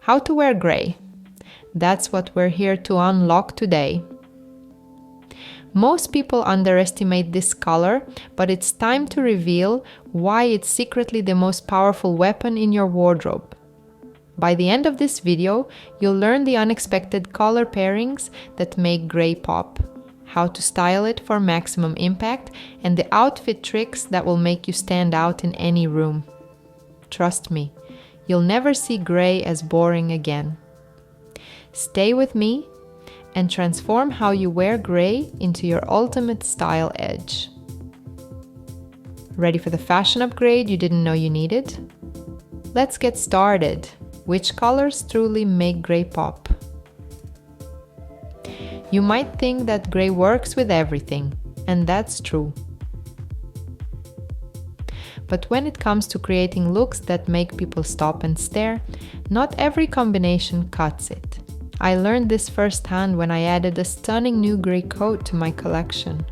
How to wear gray? That's what we're here to unlock today. Most people underestimate this color, but it's time to reveal why it's secretly the most powerful weapon in your wardrobe. By the end of this video, you'll learn the unexpected color pairings that make gray pop, how to style it for maximum impact, and the outfit tricks that will make you stand out in any room. Trust me, you'll never see gray as boring again. Stay with me and transform how you wear gray into your ultimate style edge. Ready for the fashion upgrade you didn't know you needed? Let's get started. Which colors truly make gray pop? You might think that gray works with everything, and that's true. But when it comes to creating looks that make people stop and stare, not every combination cuts it. I learned this firsthand when I added a stunning new gray coat to my collection.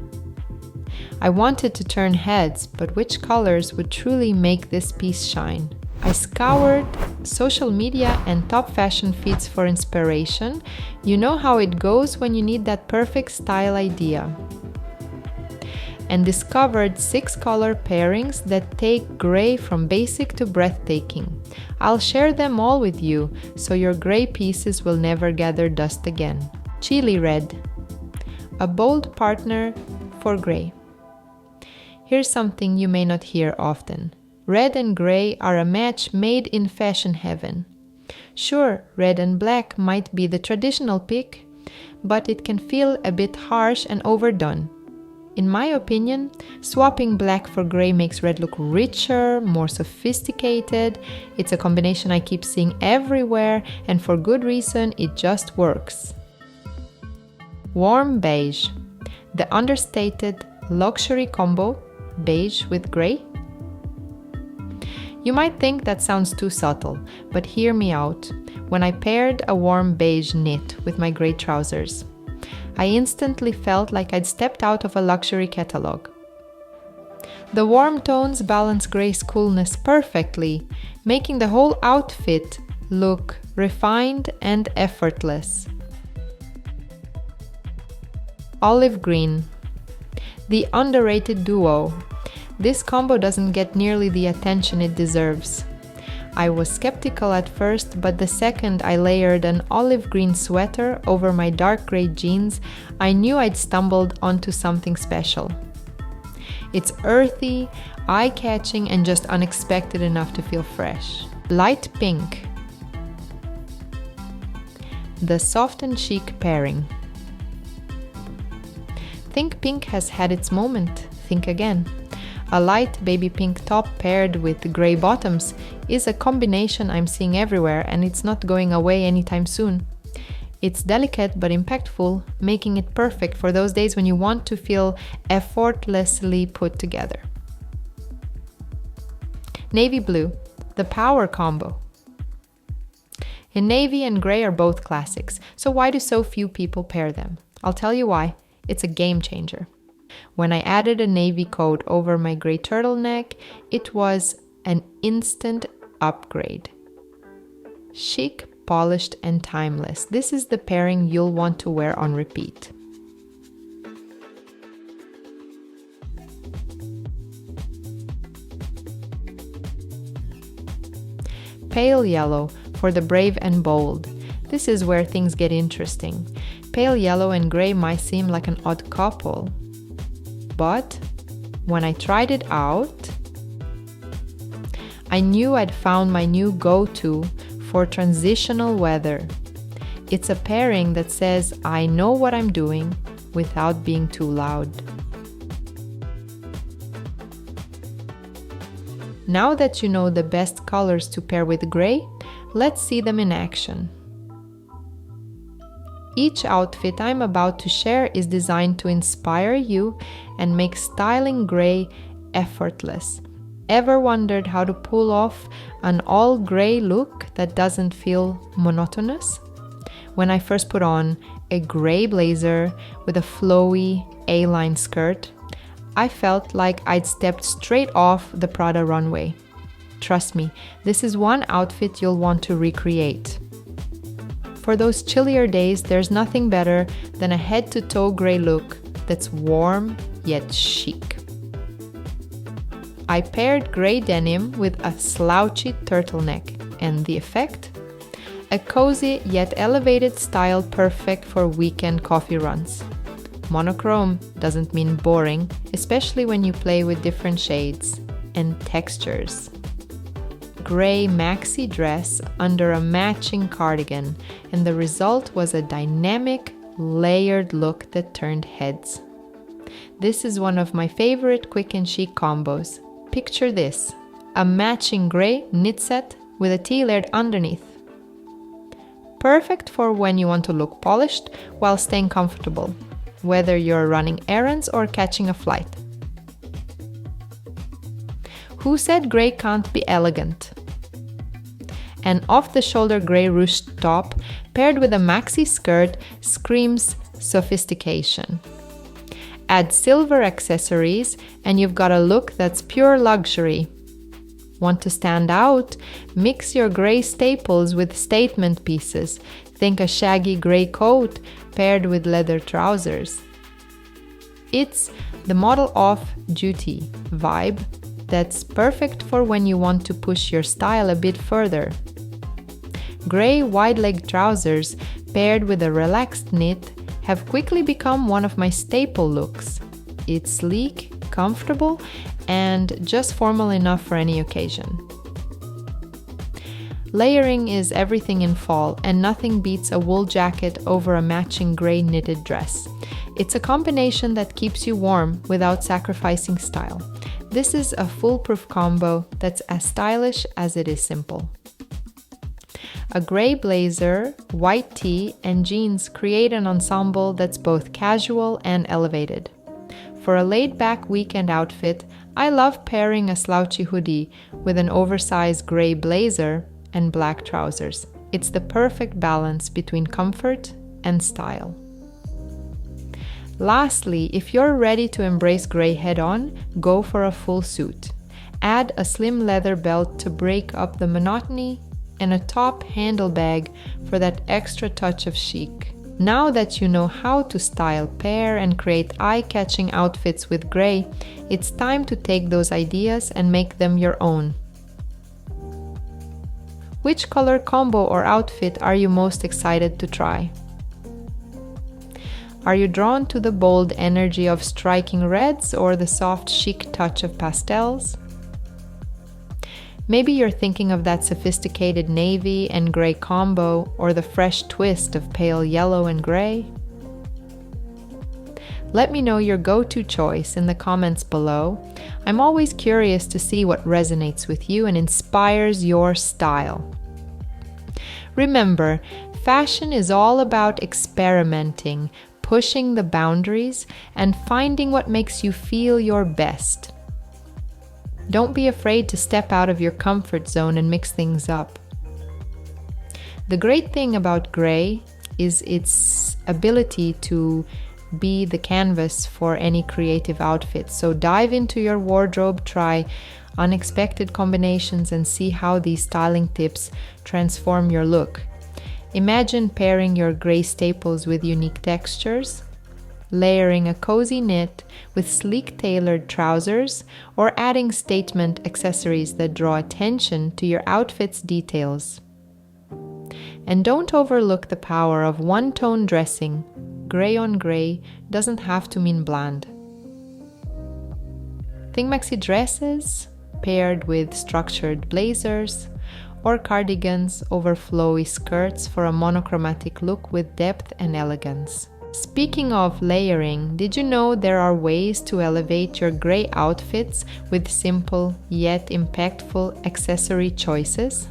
I wanted to turn heads, but which colors would truly make this piece shine? I scoured social media and top fashion feeds for inspiration. You know how it goes when you need that perfect style idea. And discovered 6 color pairings that take gray from basic to breathtaking. I'll share them all with you, so your gray pieces will never gather dust again. Chili red, a bold partner for gray. Here's something you may not hear often. Red and gray are a match made in fashion heaven. Sure, red and black might be the traditional pick, but it can feel a bit harsh and overdone. In my opinion, swapping black for gray makes red look richer, more sophisticated. It's a combination I keep seeing everywhere, and for good reason, it just works. Warm beige, the understated luxury combo, beige with gray. You might think that sounds too subtle, but hear me out. When I paired a warm beige knit with my gray trousers, I instantly felt like I'd stepped out of a luxury catalog. The warm tones balance gray's coolness perfectly, making the whole outfit look refined and effortless. Olive green, the underrated duo. This combo doesn't get nearly the attention it deserves. I was skeptical at first, but the second I layered an olive green sweater over my dark gray jeans, I knew I'd stumbled onto something special. It's earthy, eye-catching, and just unexpected enough to feel fresh. Light pink, the soft and chic pairing. Think pink has had its moment. Think again. A light baby pink top paired with gray bottoms is a combination I'm seeing everywhere, and it's not going away anytime soon. It's delicate but impactful, making it perfect for those days when you want to feel effortlessly put together. Navy blue, the power combo. In navy and gray are both classics, so why do so few people pair them? I'll tell you why. It's a game changer. When I added a navy coat over my gray turtleneck, it was an instant upgrade. Chic, polished, and timeless. This is the pairing you'll want to wear on repeat. Pale yellow for the brave and bold. This is where things get interesting. Pale yellow and gray might seem like an odd couple, but when I tried it out, I knew I'd found my new go-to for transitional weather. It's a pairing that says I know what I'm doing without being too loud. Now that you know the best colors to pair with gray, let's see them in action. Each outfit I'm about to share is designed to inspire you and make styling gray effortless. Ever wondered how to pull off an all-gray look that doesn't feel monotonous? When I first put on a gray blazer with a flowy A-line skirt, I felt like I'd stepped straight off the Prada runway. Trust me, this is one outfit you'll want to recreate. For those chillier days, there's nothing better than a head-to-toe gray look that's warm yet chic. I paired gray denim with a slouchy turtleneck, and the effect? A cozy yet elevated style perfect for weekend coffee runs. Monochrome doesn't mean boring, especially when you play with different shades and textures. Gray maxi dress under a matching cardigan, and the result was a dynamic, layered look that turned heads. This is one of my favorite quick and chic combos. Picture this, a matching gray knit set with a tea-layered underneath. Perfect for when you want to look polished while staying comfortable, whether you're running errands or catching a flight. Who said gray can't be elegant? An off-the-shoulder gray ruched top paired with a maxi skirt screams sophistication. Add silver accessories and you've got a look that's pure luxury. Want to stand out? Mix your gray staples with statement pieces. Think a shaggy gray coat paired with leather trousers. It's the model off-duty vibe that's perfect for when you want to push your style a bit further. Gray wide-leg trousers paired with a relaxed knit have quickly become one of my staple looks. It's sleek, comfortable, and just formal enough for any occasion. Layering is everything in fall, and nothing beats a wool jacket over a matching gray knitted dress. It's a combination that keeps you warm without sacrificing style. This is a foolproof combo that's as stylish as it is simple. A gray blazer, white tee, and jeans create an ensemble that's both casual and elevated. For a laid-back weekend outfit, I love pairing a slouchy hoodie with an oversized gray blazer and black trousers. It's the perfect balance between comfort and style. Lastly, if you're ready to embrace gray head-on, go for a full suit. Add a slim leather belt to break up the monotony and a top handle bag for that extra touch of chic. Now that you know how to style, pair, and create eye-catching outfits with gray, it's time to take those ideas and make them your own. Which color combo or outfit are you most excited to try? Are you drawn to the bold energy of striking reds or the soft chic touch of pastels? Maybe you're thinking of that sophisticated navy and gray combo or the fresh twist of pale yellow and gray. Let me know your go-to choice in the comments below. I'm always curious to see what resonates with you and inspires your style. Remember, fashion is all about experimenting, pushing the boundaries, and finding what makes you feel your best. Don't be afraid to step out of your comfort zone and mix things up. The great thing about gray is its ability to be the canvas for any creative outfit. So dive into your wardrobe, try unexpected combinations, and see how these styling tips transform your look. Imagine pairing your gray staples with unique textures, layering a cozy knit with sleek tailored trousers, or adding statement accessories that draw attention to your outfit's details. And don't overlook the power of one-tone dressing. Gray on gray doesn't have to mean bland. Think maxi dresses paired with structured blazers, or cardigans over flowy skirts for a monochromatic look with depth and elegance. Speaking of layering, did you know there are ways to elevate your gray outfits with simple yet impactful accessory choices?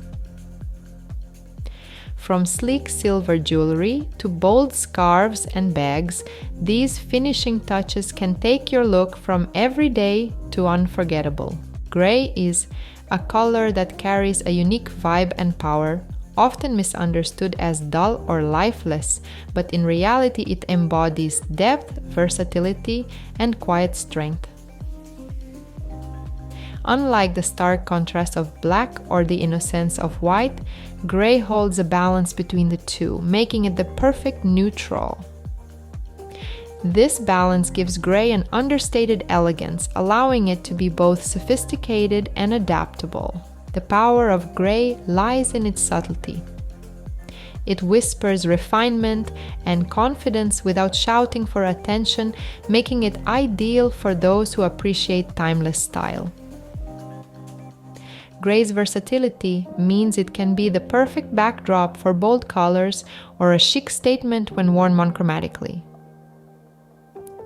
From sleek silver jewelry to bold scarves and bags, these finishing touches can take your look from everyday to unforgettable. Gray is a color that carries a unique vibe and power, often misunderstood as dull or lifeless, but in reality it embodies depth, versatility, and quiet strength. Unlike the stark contrast of black or the innocence of white, gray holds a balance between the two, making it the perfect neutral. This balance gives gray an understated elegance, allowing it to be both sophisticated and adaptable. The power of gray lies in its subtlety. It whispers refinement and confidence without shouting for attention, making it ideal for those who appreciate timeless style. Gray's versatility means it can be the perfect backdrop for bold colors or a chic statement when worn monochromatically.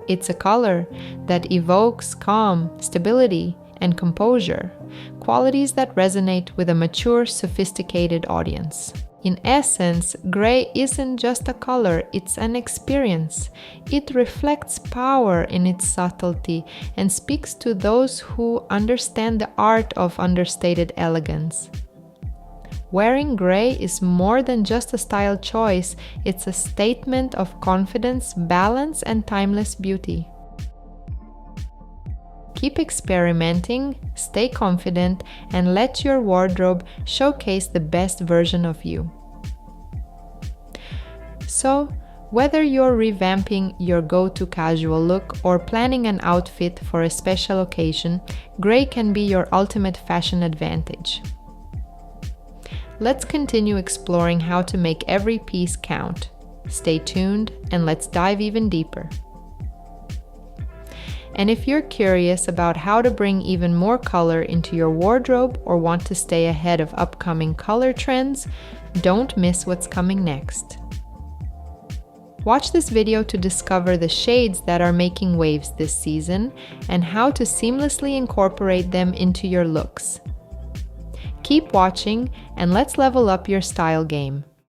It's a color that evokes calm, stability, and composure, qualities that resonate with a mature, sophisticated audience. In essence, gray isn't just a color, it's an experience. It reflects power in its subtlety and speaks to those who understand the art of understated elegance. Wearing gray is more than just a style choice, it's a statement of confidence, balance, and timeless beauty. Keep experimenting, stay confident, and let your wardrobe showcase the best version of you. So, whether you're revamping your go-to casual look or planning an outfit for a special occasion, gray can be your ultimate fashion advantage. Let's continue exploring how to make every piece count. Stay tuned and let's dive even deeper. And if you're curious about how to bring even more color into your wardrobe or want to stay ahead of upcoming color trends, don't miss what's coming next. Watch this video to discover the shades that are making waves this season and how to seamlessly incorporate them into your looks. Keep watching and let's level up your style game.